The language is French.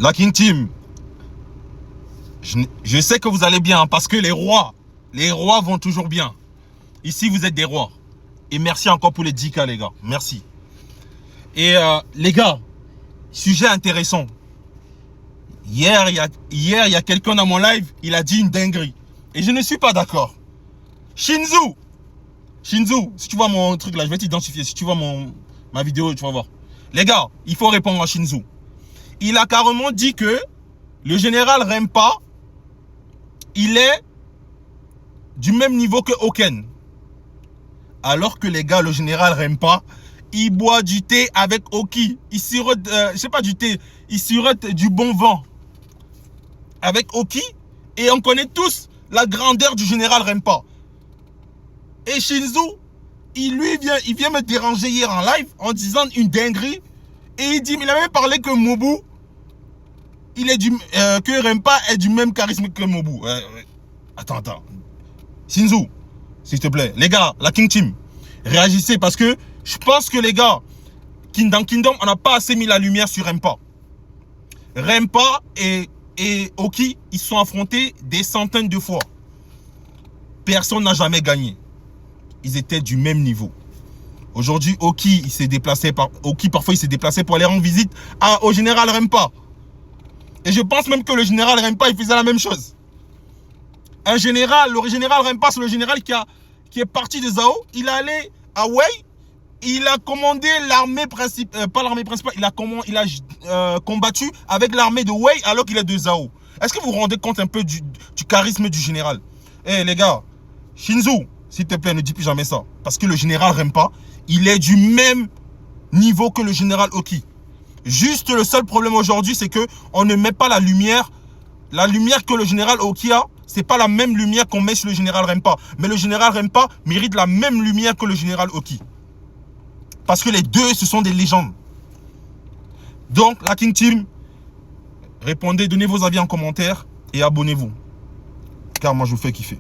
La King Team, je sais que vous allez bien parce que les rois vont toujours bien. Ici, vous êtes des rois. Et merci encore pour les 10K, les gars. Merci. Et les gars, sujet intéressant. Hier, il y a quelqu'un dans mon live, il a dit une dinguerie. Et je ne suis pas d'accord. Shinzo, si tu vois mon truc là, je vais t'identifier. Si tu vois ma vidéo, tu vas voir. Les gars, il faut répondre à Shinzo. Il a carrément dit que le général Rempa, il est du même niveau que Oken. Alors que les gars, le général Rempa, il boit du thé avec Oki. Il sirote, je sais pas du thé, il sirote du bon vent avec Oki. Et on connaît tous la grandeur du général Rempa. Et Shinzo, il vient me déranger hier en live en disant une dinguerie. Et il a même parlé que Mobu, que Rempa est du même charisme que Mobu. Attends. Shinzo, s'il te plaît. Les gars, la King Team, réagissez parce que je pense que les gars, dans Kingdom, on n'a pas assez mis la lumière sur Rempa. Rempa et Oki, ils sont affrontés des centaines de fois. Personne n'a jamais gagné. Ils étaient du même niveau. Aujourd'hui, Oki, parfois il s'est déplacé pour aller rendre visite au général Rempa. Et je pense même que le général Rempa, il faisait la même chose. Le général Rempa, c'est le général qui est parti de Zhao. Il est allé à Wei. Il a commandé l'armée principale, pas l'armée principale, il a combattu avec l'armée de Wei alors qu'il est de Zhao. Est-ce que vous vous rendez compte un peu du charisme du général? Eh les gars, Shinzo, s'il te plaît, ne dis plus jamais ça. Parce que le général Rempa, il est du même niveau que le général Oki. Juste le seul problème aujourd'hui, c'est que on ne met pas la lumière. La lumière que le général Oki a, c'est pas la même lumière qu'on met sur le général Rempa. Mais le général Rempa mérite la même lumière que le général Oki. Parce que les deux, ce sont des légendes. Donc, la King Team, répondez, donnez vos avis en commentaire et abonnez-vous. Car moi, je vous fais kiffer.